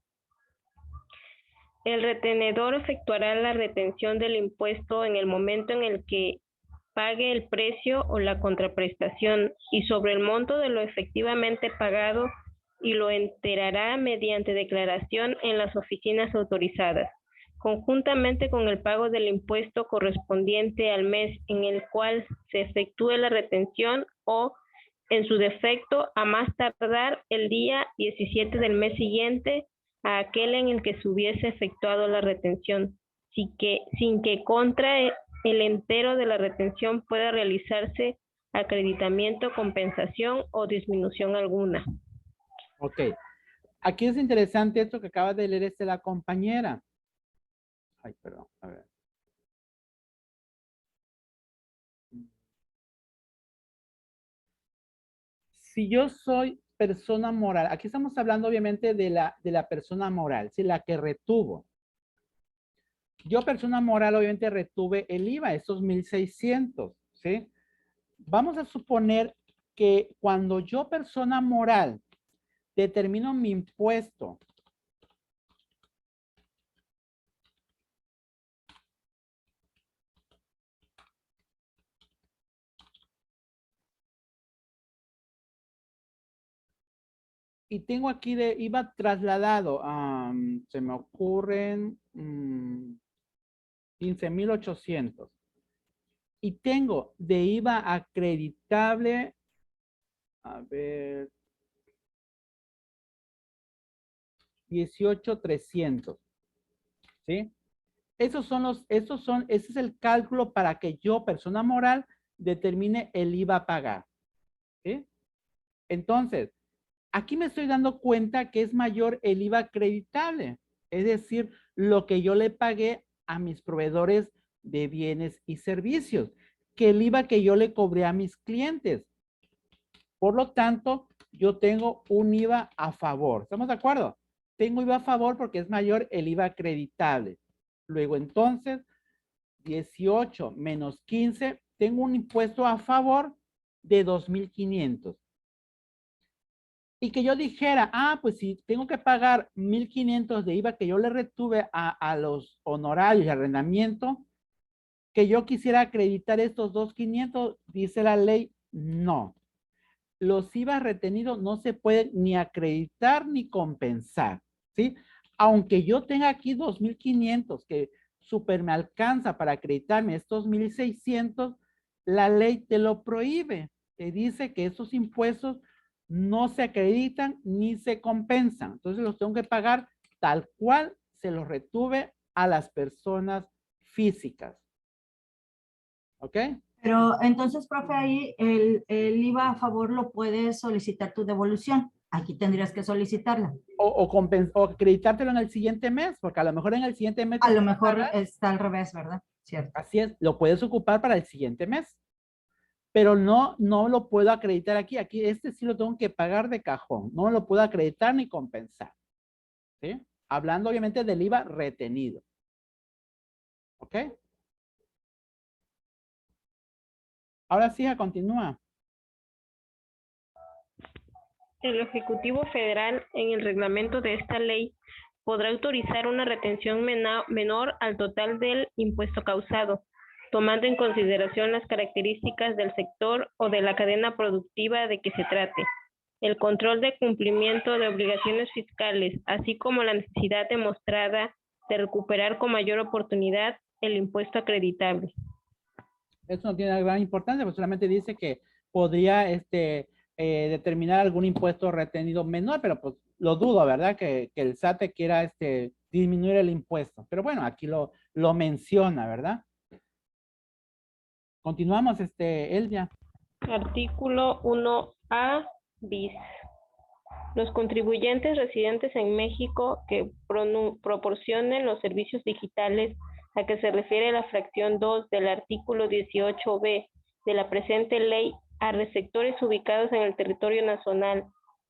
El retenedor efectuará la retención del impuesto en el momento en el que pague el precio o la contraprestación y sobre el monto de lo efectivamente pagado y lo enterará mediante declaración en las oficinas autorizadas, conjuntamente con el pago del impuesto correspondiente al mes en el cual se efectúe la retención o, en su defecto, a más tardar el día 17 del mes siguiente a aquel en el que se hubiese efectuado la retención, sin que contra el entero de la retención pueda realizarse acreditamiento, compensación o disminución alguna. Ok. Aquí es interesante esto que acaba de leer la compañera. Ay, perdón. A ver. Si yo soy persona moral, aquí estamos hablando obviamente de la persona moral, ¿sí? La que retuvo. Yo, persona moral, obviamente retuve el IVA, esos 1,600, ¿sí? Vamos a suponer que cuando yo, persona moral, determino mi impuesto y tengo aquí de IVA trasladado, se me ocurren 15,800. Y tengo de IVA acreditable, a ver, 18,300. ¿Sí? Ese es el cálculo para que yo, persona moral, determine el IVA a pagar. ¿Sí? Entonces, aquí me estoy dando cuenta que es mayor el IVA acreditable. Es decir, lo que yo le pagué a mis proveedores de bienes y servicios, que el IVA que yo le cobré a mis clientes. Por lo tanto, yo tengo un IVA a favor. ¿Estamos de acuerdo? Tengo IVA a favor porque es mayor el IVA acreditable. Luego, entonces, 18 menos 15, tengo un impuesto a favor de 2,500. Y que yo dijera, pues si tengo que pagar 1,500 de IVA que yo le retuve a los honorarios y arrendamiento, que yo quisiera acreditar estos 2,500, dice la ley, no. Los IVA retenidos no se pueden ni acreditar ni compensar, ¿sí? Aunque yo tenga aquí 2,500 que súper me alcanza para acreditarme estos 1,600, la ley te lo prohíbe. Te dice que esos impuestos no se acreditan ni se compensan. Entonces los tengo que pagar tal cual se los retuve a las personas físicas. ¿Ok? Pero entonces, profe, ahí el IVA a favor lo puedes solicitar tu devolución. Aquí tendrías que solicitarla. O acreditártelo en el siguiente mes, porque a lo mejor en el siguiente mes. A lo mejor está al revés, ¿verdad? Cierto. Así es, lo puedes ocupar para el siguiente mes. Pero no lo puedo acreditar aquí. Aquí sí lo tengo que pagar de cajón. No lo puedo acreditar ni compensar. ¿Sí? Hablando obviamente del IVA retenido. ¿Ok? Ahora sí, continúa. El Ejecutivo Federal, en el reglamento de esta ley, podrá autorizar una retención menor al total del impuesto causado, tomando en consideración las características del sector o de la cadena productiva de que se trate, el control de cumplimiento de obligaciones fiscales, así como la necesidad demostrada de recuperar con mayor oportunidad el impuesto acreditable. Eso no tiene gran importancia, pues solamente dice que podría determinar algún impuesto retenido menor, pero pues lo dudo, ¿verdad? Que el SAT quiera disminuir el impuesto. Pero bueno, aquí lo menciona, ¿verdad? Continuamos, Elvia. Artículo 1A bis. Los contribuyentes residentes en México que proporcionen los servicios digitales a que se refiere la fracción 2 del artículo 18b de la presente ley a receptores ubicados en el territorio nacional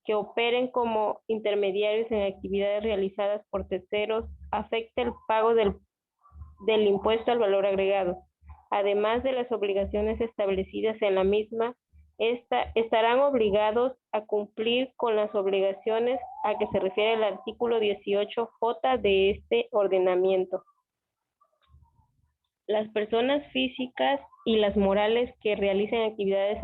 que operen como intermediarios en actividades realizadas por terceros, afecta el pago del impuesto al valor agregado. Además de las obligaciones establecidas en la misma, estarán obligados a cumplir con las obligaciones a que se refiere el artículo 18J de este ordenamiento. Las personas físicas y las morales que realicen actividades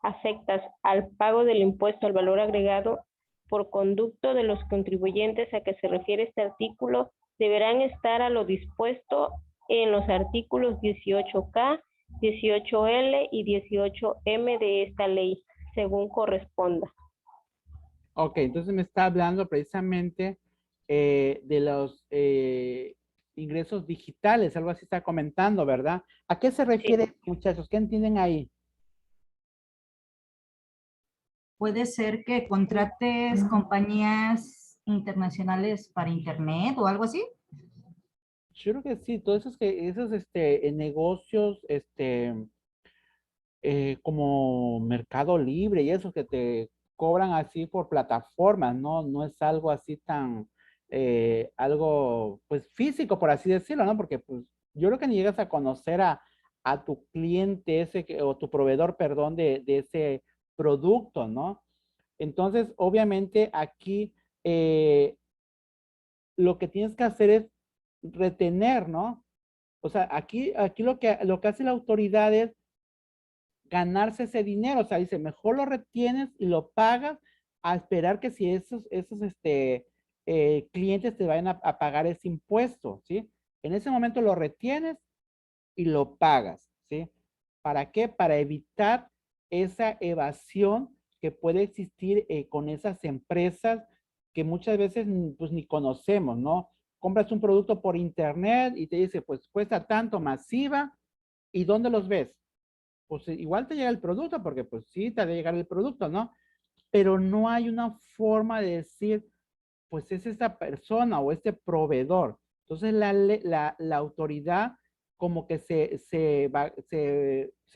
afectas al pago del impuesto al valor agregado por conducto de los contribuyentes a que se refiere este artículo deberán estar a lo dispuesto en los artículos 18K, 18L y 18M de esta ley, según corresponda. Ok, entonces me está hablando precisamente de los ingresos digitales, algo así está comentando, ¿verdad? ¿A qué se refiere, sí, muchachos? ¿Qué entienden ahí? Puede ser que contrates compañías internacionales para internet o algo así. Yo creo que sí, todos esos negocios, como Mercado Libre y esos que te cobran así por plataformas, ¿no? No es algo así tan, algo, pues físico, por así decirlo, ¿no? Porque pues yo creo que ni llegas a conocer a tu cliente o tu proveedor, perdón, de ese producto, ¿no? Entonces, obviamente aquí lo que tienes que hacer es retener, ¿no? O sea, aquí lo que hace la autoridad es ganarse ese dinero. O sea, dice, mejor lo retienes y lo pagas a esperar que si esos clientes te vayan a pagar ese impuesto, ¿sí? En ese momento lo retienes y lo pagas, ¿sí? ¿Para qué? Para evitar esa evasión que puede existir con esas empresas que muchas veces pues ni conocemos, ¿no? Compras un producto por internet y te dice, pues cuesta tanto masiva, ¿y dónde los ves? Pues igual te llega el producto, porque pues sí, te ha de llegar el producto, ¿no? Pero no hay una forma de decir, pues es esta persona o este proveedor. Entonces la autoridad como que se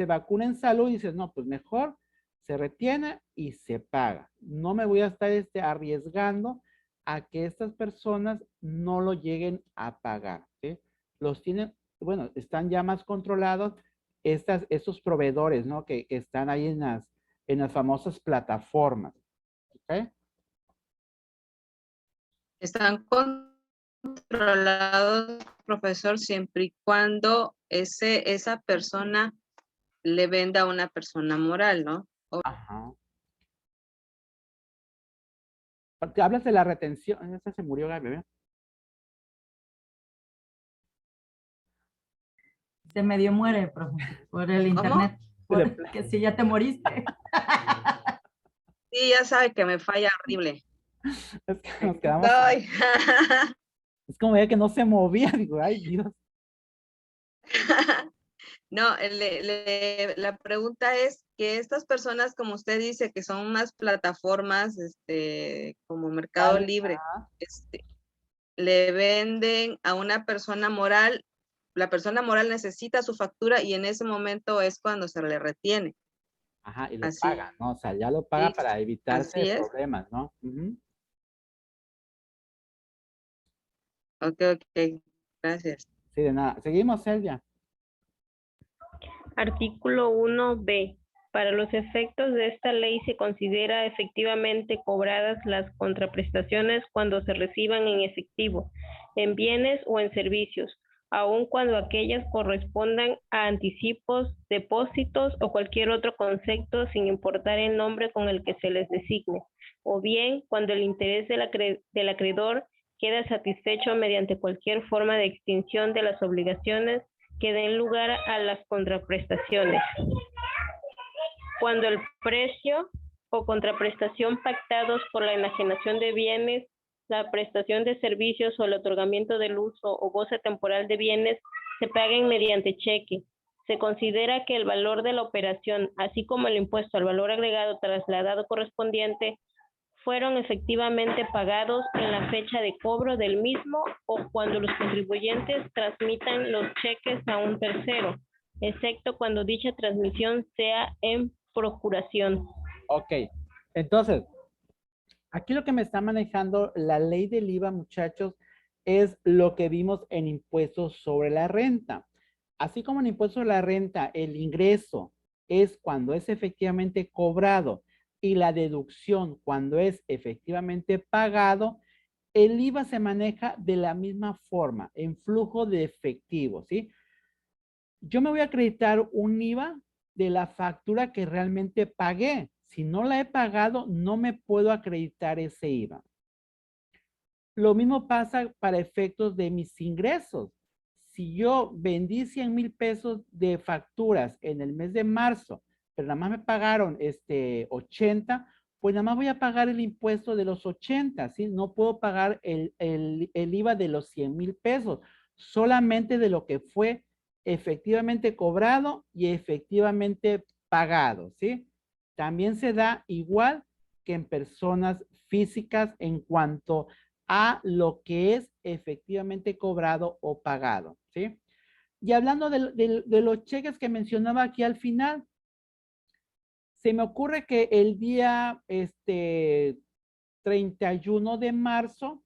vacuna en salud y dices, no, pues mejor se retiene y se paga. No me voy a estar arriesgando a que estas personas no lo lleguen a pagar, ¿sí? Los tienen, bueno, están ya más controlados estos proveedores, ¿no? Que están ahí en las famosas plataformas, ¿ok? Están controlados, profesor, siempre y cuando esa persona le venda a una persona moral, ¿no? Ajá. Porque hablas de la retención. Esa se murió, Gaby, ¿verdad? Se medio muere, profe, por el ¿Cómo? internet. De Porque si ya te moriste. Sí, ya sabe que me falla horrible. Es que nos quedamos. Ay. Es como ya que no se movía. Digo, ay, Dios. No, la pregunta es que estas personas, como usted dice, que son más plataformas, como Mercado Vale, Libre, le venden a una persona moral, la persona moral necesita su factura y en ese momento es cuando se le retiene. Ajá, y lo Así, paga, ¿no? O sea, ya lo paga para evitarse así es. problemas, ¿no? Ujú. Ok, ok, gracias. Sí, de nada. Seguimos, Silvia. Artículo 1b. Para los efectos de esta ley se considera efectivamente cobradas las contraprestaciones cuando se reciban en efectivo, en bienes o en servicios, aun cuando aquellas correspondan a anticipos, depósitos o cualquier otro concepto sin importar el nombre con el que se les designe, o bien cuando el interés del acreedor queda satisfecho mediante cualquier forma de extinción de las obligaciones que den lugar a las contraprestaciones. Cuando el precio o contraprestación pactados por la enajenación de bienes, la prestación de servicios o el otorgamiento del uso o goce temporal de bienes se paguen mediante cheque. Se considera que el valor de la operación, así como el impuesto al valor agregado trasladado correspondiente, fueron efectivamente pagados en la fecha de cobro del mismo o cuando los contribuyentes transmitan los cheques a un tercero, excepto cuando dicha transmisión sea en procuración. Ok. Entonces, aquí lo que me está manejando la ley del IVA, muchachos, es lo que vimos en impuestos sobre la renta. Así como en impuestos sobre la renta, el ingreso es cuando es efectivamente cobrado y la deducción cuando es efectivamente pagado, el IVA se maneja de la misma forma, en flujo de efectivo, ¿sí? Yo me voy a acreditar un IVA de la factura que realmente pagué. Si no la he pagado, no me puedo acreditar ese IVA. Lo mismo pasa para efectos de mis ingresos. Si yo vendí 100,000 pesos de facturas en el mes de marzo, pero nada más me pagaron 80, pues nada más voy a pagar el impuesto de los 80, ¿sí? No puedo pagar el IVA de los 100,000 pesos, solamente de lo que fue efectivamente cobrado y efectivamente pagado, ¿sí? También se da igual que en personas físicas en cuanto a lo que es efectivamente cobrado o pagado, ¿sí? Y hablando de los cheques que mencionaba aquí al final, se me ocurre que el día 31 de marzo,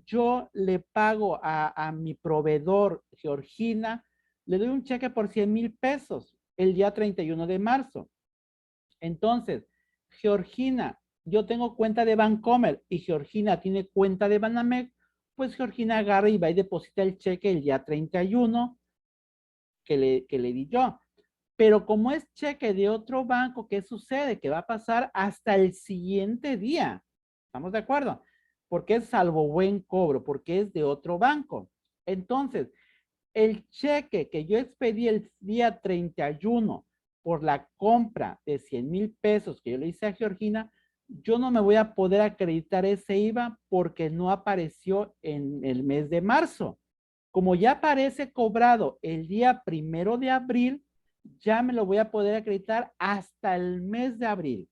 yo le pago a mi proveedor, Georgina, le doy un cheque por 100,000 pesos el día 31 de marzo. Entonces, Georgina, yo tengo cuenta de Bancomer y Georgina tiene cuenta de Banamex, pues Georgina agarra y va y deposita el cheque el día 31 que le di yo. Pero como es cheque de otro banco, ¿qué sucede? Que va a pasar hasta el siguiente día. ¿Estamos de acuerdo? Porque es salvo buen cobro, porque es de otro banco. Entonces, el cheque que yo expedí el día 31 por la compra de 100,000 pesos que yo le hice a Georgina, yo no me voy a poder acreditar ese IVA porque no apareció en el mes de marzo. Como ya aparece cobrado el día 1 de abril, ya me lo voy a poder acreditar hasta el mes de abril.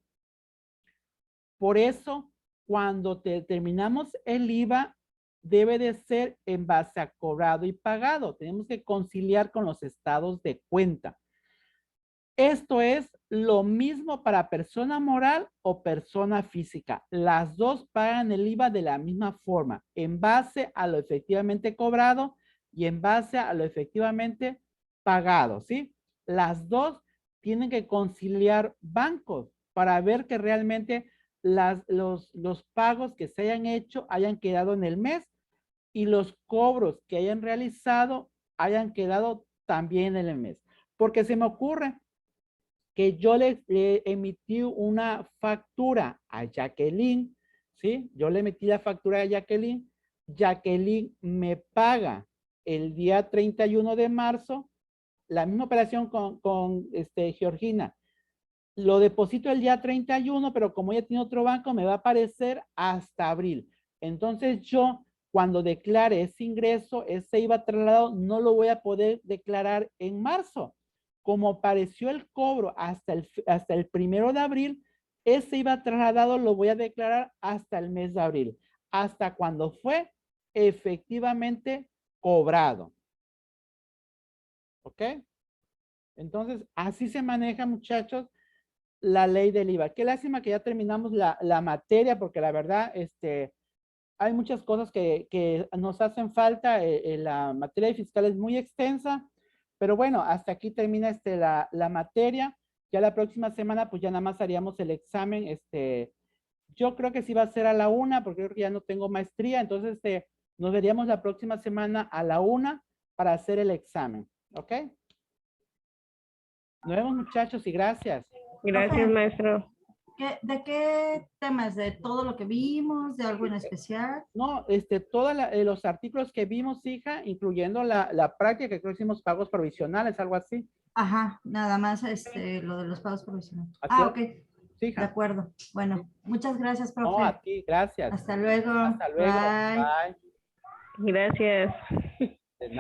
Por eso, cuando terminamos el IVA, debe de ser en base a cobrado y pagado. Tenemos que conciliar con los estados de cuenta. Esto es lo mismo para persona moral o persona física. Las dos pagan el IVA de la misma forma, en base a lo efectivamente cobrado y en base a lo efectivamente pagado, ¿sí? Las dos tienen que conciliar bancos para ver que realmente los pagos que se hayan hecho hayan quedado en el mes y los cobros que hayan realizado hayan quedado también en el mes. Porque se me ocurre que yo le emití una factura a Jacqueline, ¿sí? Yo le emití la factura a Jacqueline. Jacqueline me paga el día 31 de marzo, la misma operación con Georgina. Lo deposito el día 31, pero como ella tiene otro banco, me va a aparecer hasta abril. Entonces yo, cuando declare ese ingreso, ese IVA trasladado, no lo voy a poder declarar en marzo. Como apareció el cobro hasta el 1 de abril, ese IVA trasladado lo voy a declarar hasta el mes de abril, hasta cuando fue efectivamente cobrado. ¿Ok? Entonces, así se maneja, muchachos, la ley del IVA. Qué lástima que ya terminamos la materia, porque la verdad, hay muchas cosas que nos hacen falta. La materia fiscal es muy extensa, pero bueno, hasta aquí termina la materia. Ya la próxima semana, pues ya nada más haríamos el examen. Yo creo que sí va a ser a la 1, porque creo que ya no tengo maestría. Entonces, nos veríamos la próxima semana a la 1 para hacer el examen. ¿Ok? Nos vemos, muchachos, y gracias. Gracias, Profe, maestro. ¿de qué temas? ¿De todo lo que vimos? ¿De algo en especial? No, todos los artículos que vimos, hija, incluyendo la práctica, que creo que hicimos pagos provisionales, algo así. Ajá, nada más lo de los pagos provisionales. Así Ah, es. ok, Sí, de hija. acuerdo. Bueno, muchas gracias, No, a profe. ti, gracias. Hasta luego. Hasta luego. Bye. Bye. Gracias. De nada.